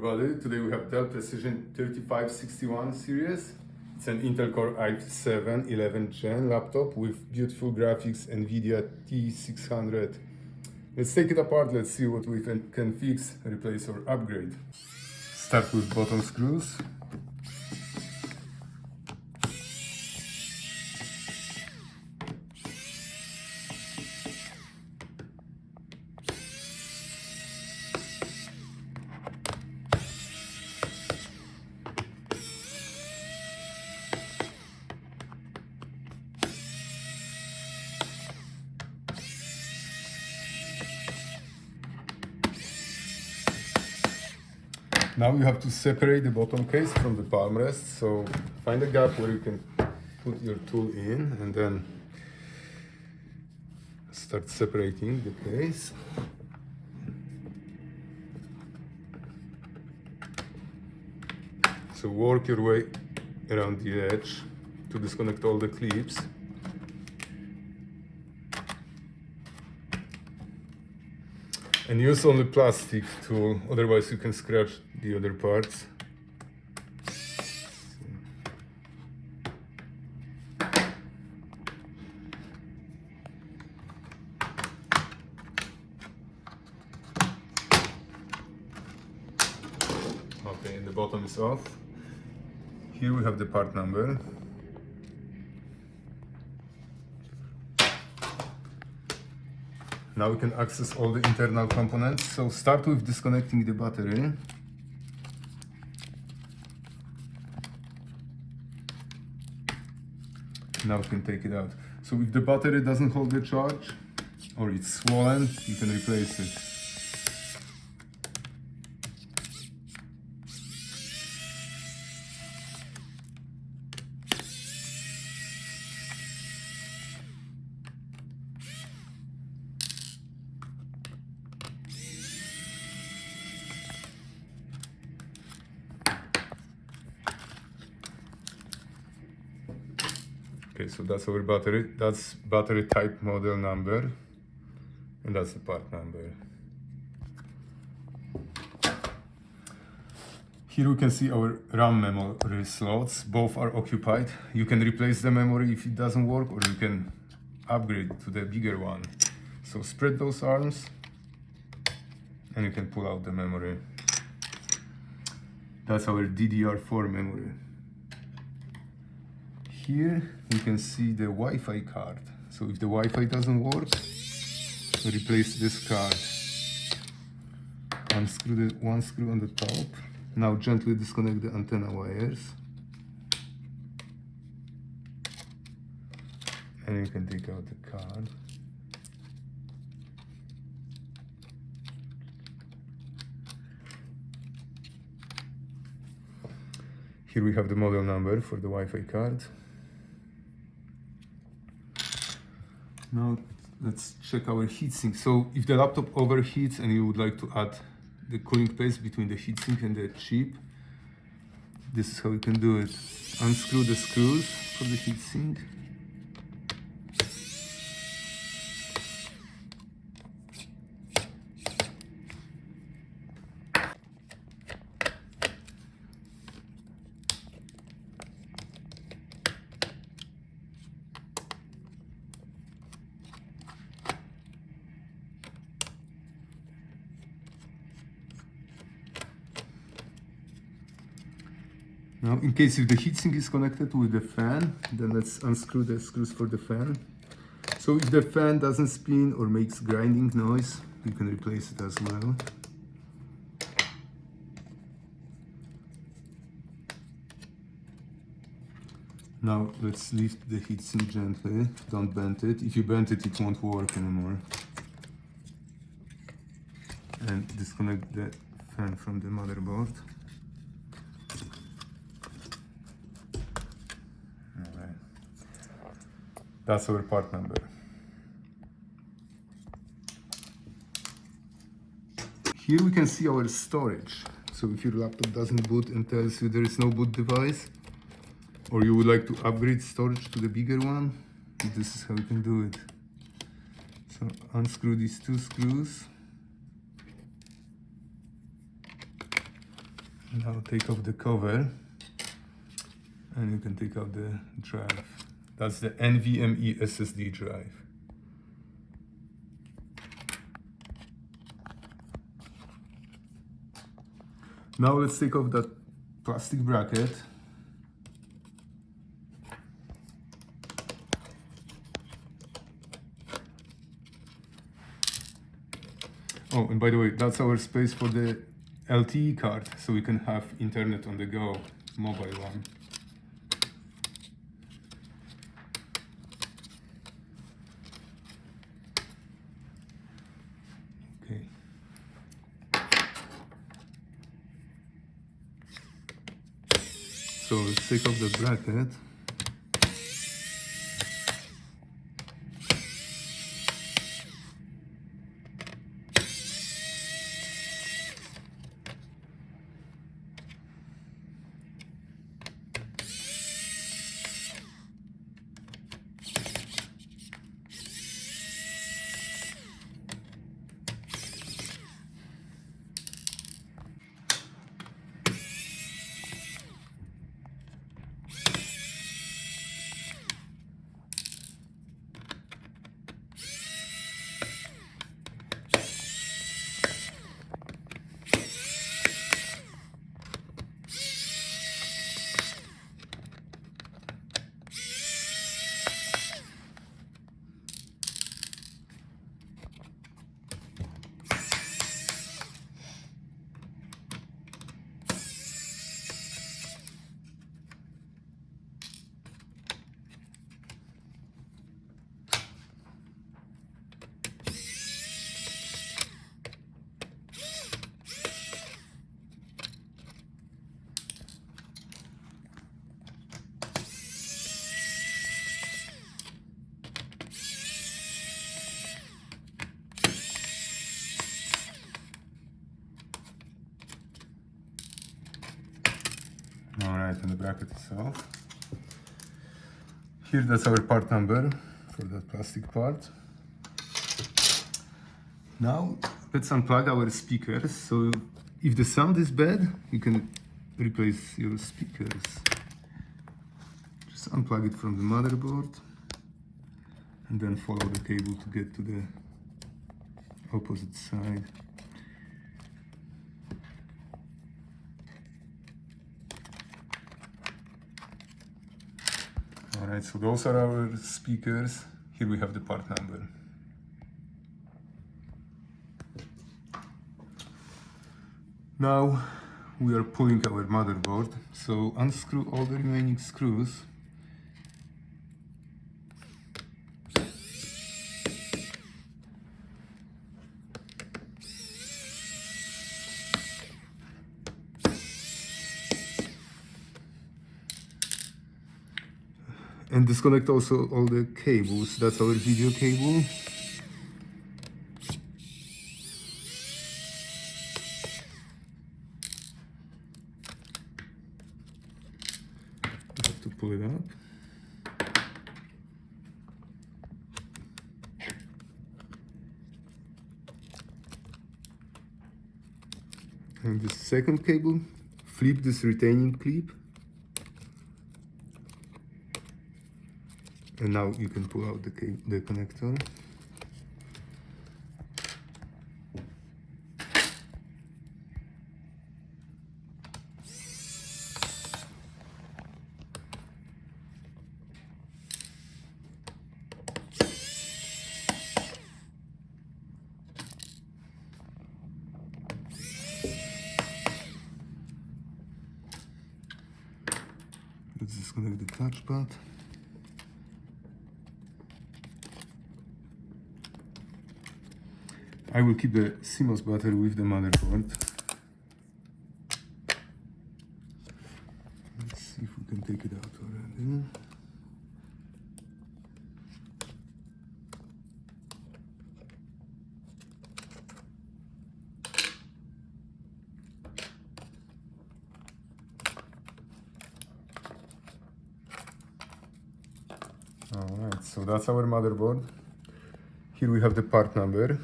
everybody. Today we have Dell Precision 3561 series. It's an Intel Core i7 11th gen laptop with beautiful graphics, nVidia T600. Let's take it apart, let's see what we can fix, replace or upgrade. Start with bottom screws. Now you have to separate the bottom case from the Palmrest, so find a gap where you can put your tool in and then start separating the case. So work your way around the edge to disconnect all the clips. And use only plastic tool, otherwise you can scratch the other parts. Okay, and the bottom is off. Here we have the part number. Now we can access all the internal components. So start with disconnecting the battery. Now we can take it out. So if the battery doesn't hold the charge or it's swollen, you can replace it. Okay, so that's our battery. That's battery type model number, and that's the part number. Here we can see our RAM memory slots. Both are occupied. You can replace the memory if it doesn't work, or you can upgrade to the bigger one. So spread those arms, and you can pull out the memory. That's our DDR4 memory. Here we can see the Wi-Fi card. So if the Wi-Fi doesn't work, replace this card. Unscrew the one screw on the top. Now gently disconnect the antenna wires. And you can take out the card. Here we have the model number for the Wi-Fi card. Now let's check our heatsink. So if the laptop overheats and you would like to add the cooling paste between the heatsink and the chip, this is how you can do it. Unscrew the screws for the heatsink. Now, in case if the heatsink is connected with the fan, then let's unscrew the screws for the fan. So if the fan doesn't spin or makes grinding noise, you can replace it as well. Now let's lift the heatsink gently, don't bend it. If you bend it, it won't work anymore. And disconnect the fan from the motherboard. That's our part number. Here we can see our storage. So if your laptop doesn't boot and tells you there is no boot device, or you would like to upgrade storage to the bigger one, this is how you can do it. So unscrew these two screws. Now take off the cover and you can take out the drive. That's the NVMe SSD drive. Now let's take off that plastic bracket. Oh, and by the way, that's our space for the LTE card, so we can have internet on the go, mobile one. Okay. So let's take off the bracket. Alright, and the bracket itself. Here, that's our part number for that plastic part. Now, let's unplug our speakers. So, if the sound is bad, you can replace your speakers. Just unplug it from the motherboard and then follow the cable to get to the opposite side. Alright, so those are our speakers. Here we have the part number. Now we are pulling our motherboard, so unscrew all the remaining screws. And disconnect also all the cables. That's our video cable. We have to pull it up. And the second cable, flip this retaining clip. And now you can pull out the connector. Let's disconnect the touchpad. I will keep the CMOS battery with the motherboard. Let's see if we can take it out already. Alright, so that's our motherboard. Here we have the part number.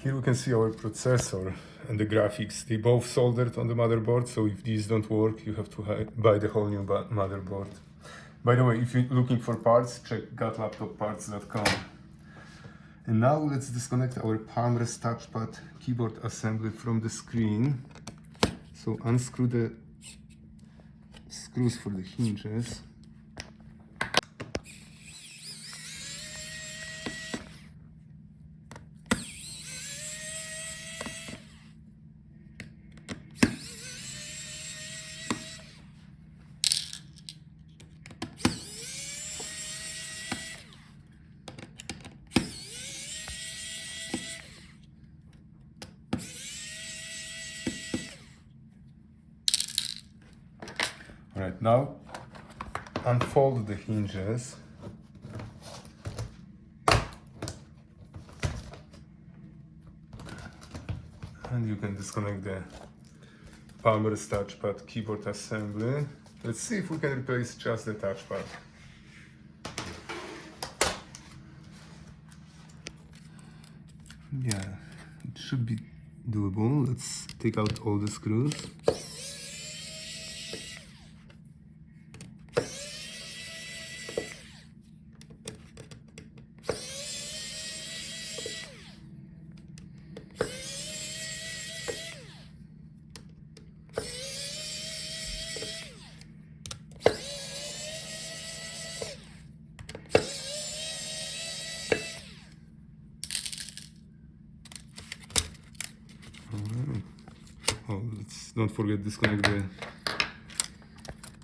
Here we can see our processor and the graphics. They both soldered on the motherboard, so if these don't work, you have to buy the whole new motherboard. By the way, if you're looking for parts, check gotlaptopparts.com. And now let's disconnect our Palmrest touchpad keyboard assembly from the screen. So unscrew the screws for the hinges. Right, now unfold the hinges. And you can disconnect the Palmrest touchpad keyboard assembly. Let's see if we can replace just the touchpad. Yeah, it should be doable. Let's take out all the screws. Oh, let's don't forget disconnect the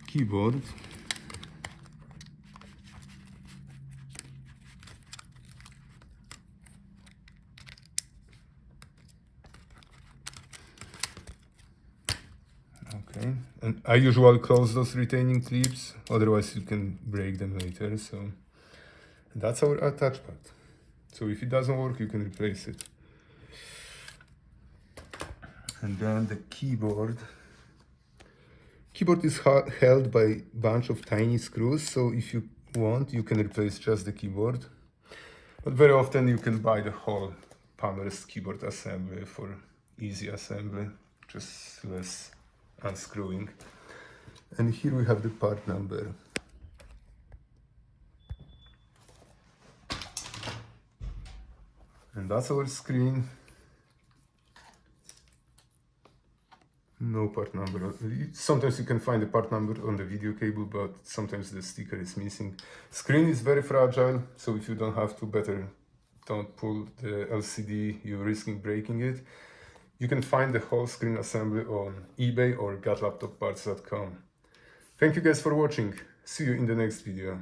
keyboard. Okay, and I usually close those retaining clips, otherwise you can break them later. So that's our touchpad. So if it doesn't work, you can replace it. And then the keyboard is held by a bunch of tiny screws, so if you want, you can replace just the keyboard. But very often you can buy the whole Palmrest keyboard assembly for easy assembly, just less unscrewing. And here we have the part number. And that's our screen. No part number. Sometimes you can find the part number on the video cable, but sometimes the sticker is missing. Screen is very fragile, so if you don't have to, better don't pull the LCD, you're risking breaking it. You can find the whole screen assembly on eBay or gotlaptopparts.com. Thank you guys for watching. See you in the next video.